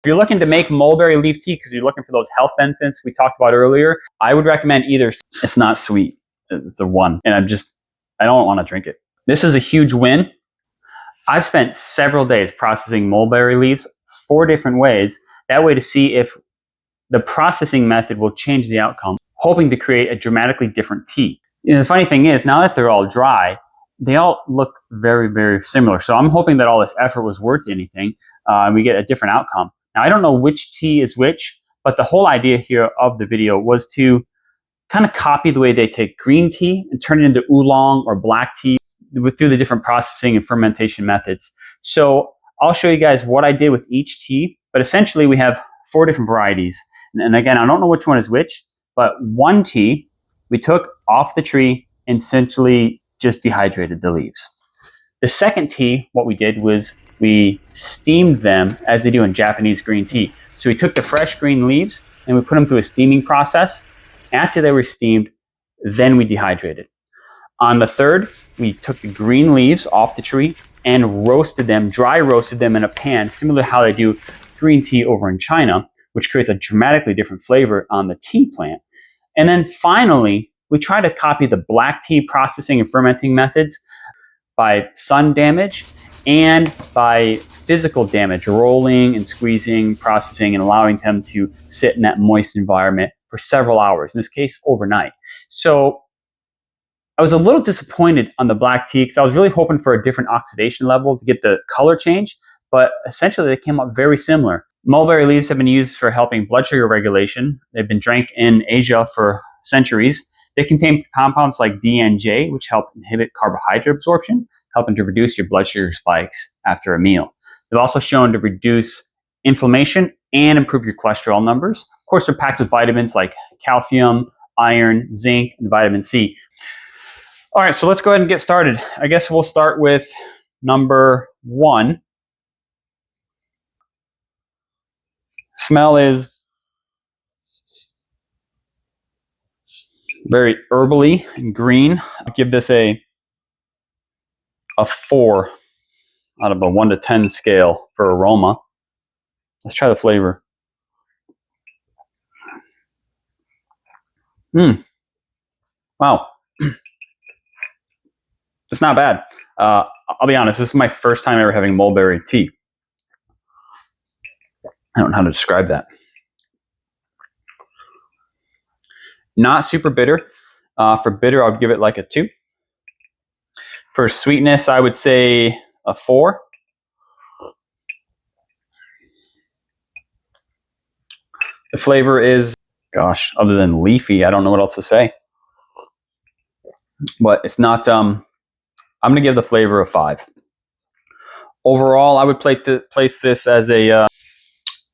If you're looking to make mulberry leaf tea because you're looking for those health benefits we talked about earlier, I would recommend either. It's not sweet. It's the one. And I don't want to drink it. This is a huge win. I've spent several days processing mulberry leaves 4 different ways. That way to see if the processing method will change the outcome, hoping to create a dramatically different tea. The funny thing is, now that they're all dry, they all look very, very similar. So I'm hoping that all this effort was worth anything, and we get a different outcome. Now, I don't know which tea is which, but the whole idea here of the video was to kind of copy the way they take green tea and turn it into oolong or black tea through the different processing and fermentation methods. So I'll show you guys what I did with each tea, but essentially we have 4 different varieties. And again, I don't know which one is which, but one tea we took off the tree and essentially just dehydrated the leaves. The second tea, what we did was we steamed them as they do in Japanese green tea. So we took the fresh green leaves and we put them through a steaming process. After they were steamed, then we dehydrated. On the third, we took the green leaves off the tree and roasted them, dry roasted them in a pan, similar to how they do green tea over in China, which creates a dramatically different flavor on the tea plant. And then finally, we try to copy the black tea processing and fermenting methods by sun damage and by physical damage, rolling and squeezing, processing, and allowing them to sit in that moist environment for several hours, in this case, overnight. So I was a little disappointed on the black tea because I was really hoping for a different oxidation level to get the color change, but essentially they came up very similar. Mulberry leaves have been used for helping blood sugar regulation. They've been drank in Asia for centuries. They contain compounds like DNJ, which help inhibit carbohydrate absorption, helping to reduce your blood sugar spikes after a meal. They've also shown to reduce inflammation and improve your cholesterol numbers. Of course, they're packed with vitamins like calcium, iron, zinc, and vitamin C. All right, so let's go ahead and get started. I guess we'll start with number 1. Smell is very herbally and green. I'll give this a 4 out of a 1 to 10 scale for aroma. Let's try the flavor. Wow. It's not bad. I'll be honest, this is my first time ever having mulberry tea. I don't know how to describe that. Not super bitter. For bitter, I would give it like a 2. For sweetness, I would say a 4. The flavor is, gosh, other than leafy, I don't know what else to say. But it's not, I'm going to give the flavor a 5. Overall, I would place this as a,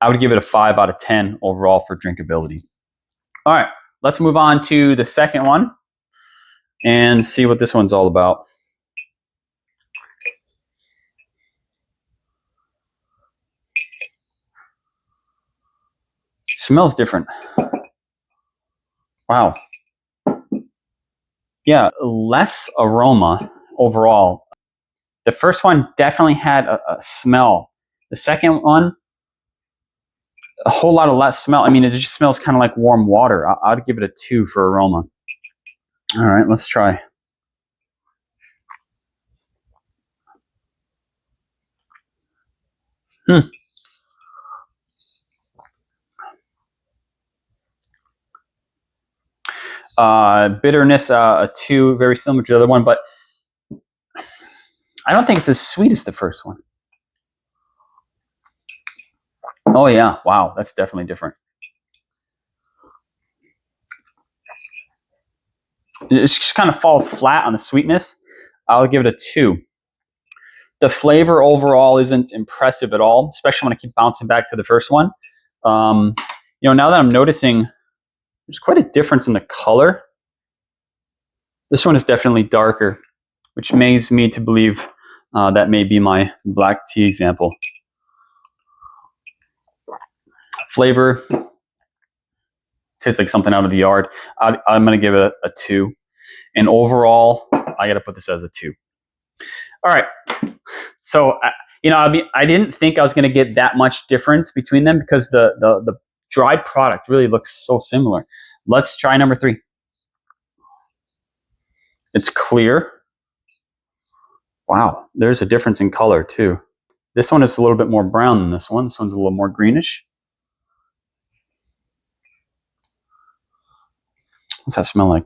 I would give it a 5 out of 10 overall for drinkability. All right, let's move on to the second one and see what this one's all about. Smells different. Wow. Yeah, less aroma overall. The first one definitely had a smell. The second one, a whole lot of less smell. I mean, it just smells kind of like warm water. I'd give it a 2 for aroma. All right, let's try. Bitterness, a 2, very similar to the other one, but I don't think it's as sweet as the first one. Oh yeah, wow, that's definitely different. It just kind of falls flat on the sweetness. I'll give it a 2. The flavor overall isn't impressive at all, especially when I keep bouncing back to the first one. Now that I'm noticing there's quite a difference in the color. This one is definitely darker, which makes me to believe that may be my black tea example. Flavor tastes like something out of the yard. I'm going to give it a 2. And overall, I got to put this as a 2. All right. So I mean, I didn't think I was going to get that much difference between them because the dried product really looks so similar. Let's try number 3. It's clear. Wow, there's a difference in color too. This one is a little bit more brown than this one. This one's a little more greenish. What's that smell like?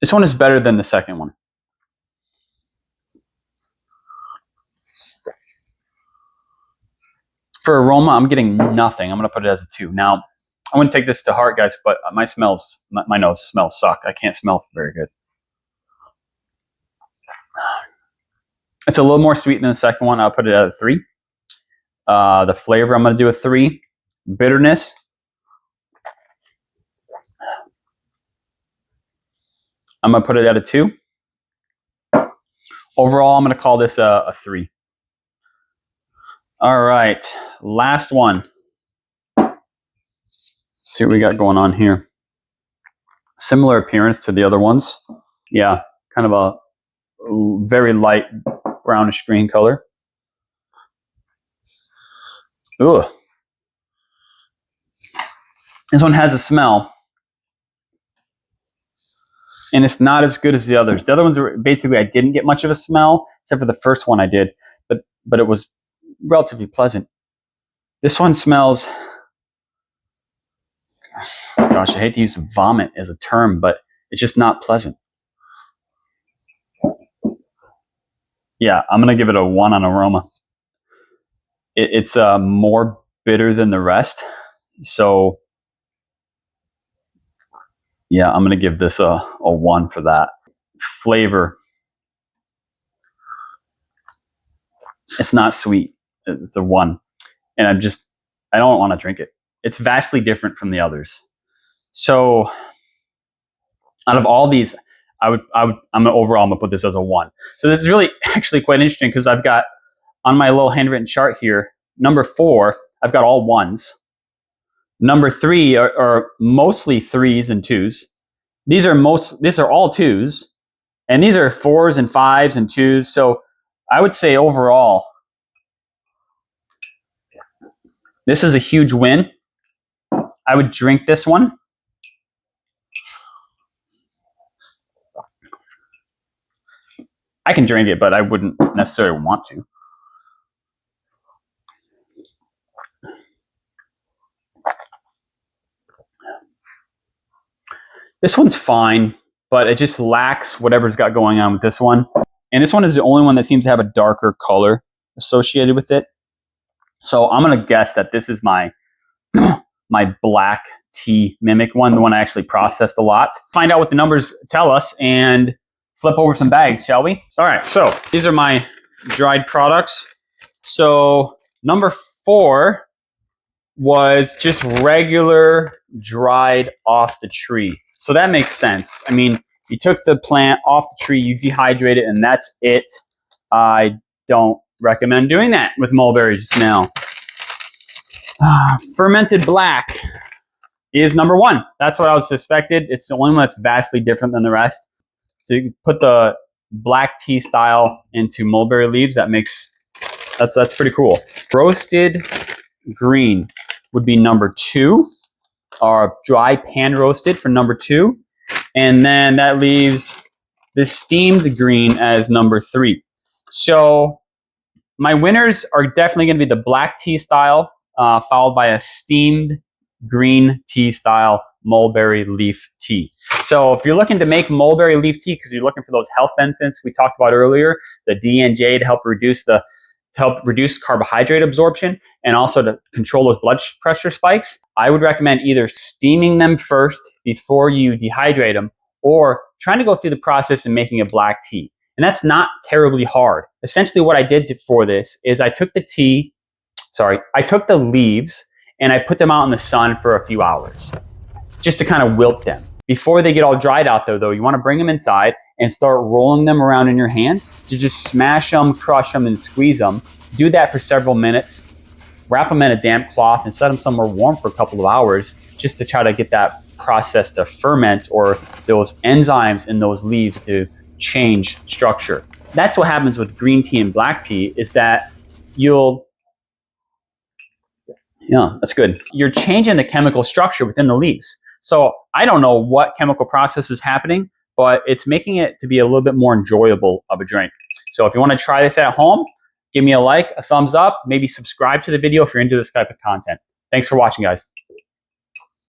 This one is better than the second one. For aroma, I'm getting nothing. I'm going to put it as a 2. Now, I wouldn't take this to heart, guys, but my nose smells suck. I can't smell very good. It's a little more sweet than the second one. I'll put it at a 3. The flavor, I'm going to do a 3. Bitterness, I'm going to put it at a 2. Overall, I'm going to call this a 3. All right, last one. Let's see what we got going on here. Similar appearance to the other ones. Yeah, kind of a very light brownish green color. Ugh. This one has a smell. And it's not as good as the others. The other ones were basically, I didn't get much of a smell, except for the first one I did, but it was relatively pleasant. This one smells, gosh, I hate to use vomit as a term, but it's just not pleasant. Yeah, I'm going to give it a 1 on aroma. It's more bitter than the rest. So, yeah, I'm going to give this a 1 for that. Flavor. It's not sweet. It's a 1. And I don't want to drink it. It's vastly different from the others. So, out of all these, overall, I'm going to put this as a 1. So this is really actually quite interesting because I've got on my little handwritten chart here, number 4, I've got all 1s. Number 3 are mostly 3s and 2s. These are all 2s, and these are 4s and 5s and 2s. So I would say overall, this is a huge win. I would drink this one. I can drink it, but I wouldn't necessarily want to. This one's fine, but it just lacks whatever's got going on with this one. And this one is the only one that seems to have a darker color associated with it. So I'm going to guess that this is my my black tea mimic one, the one I actually processed a lot. Find out what the numbers tell us and flip over some bags, shall we? All right, so these are my dried products. So number 4 was just regular dried off the tree. So that makes sense. I mean, you took the plant off the tree, you dehydrate it, and that's it. I don't recommend doing that with mulberry just now. Fermented black is number 1. That's what I was suspected. It's the only one that's vastly different than the rest. So you put the black tea style into mulberry leaves. That's pretty cool. Roasted green would be number 2. Our dry pan roasted for number 2. And then that leaves the steamed green as number 3. So my winners are definitely going to be the black tea style, followed by a steamed green tea style mulberry leaf tea. So if you're looking to make mulberry leaf tea because you're looking for those health benefits we talked about earlier, the DNJ to help reduce carbohydrate absorption and also to control those blood pressure spikes, I would recommend either steaming them first before you dehydrate them or trying to go through the process and making a black tea. And that's not terribly hard. Essentially what I did for this is I took the leaves and I put them out in the sun for a few hours just to kind of wilt them. Before they get all dried out there though, you want to bring them inside and start rolling them around in your hands to just smash them, crush them, and squeeze them. Do that for several minutes. wrap them in a damp cloth and set them somewhere warm for a couple of hours just to try to get that process to ferment or those enzymes in those leaves to change structure. That's what happens with green tea and black tea, is that that's good. You're changing the chemical structure within the leaves. So I don't know what chemical process is happening, but it's making it to be a little bit more enjoyable of a drink. So if you want to try this at home, give me a like, a thumbs up, maybe subscribe to the video if you're into this type of content. Thanks for watching, guys.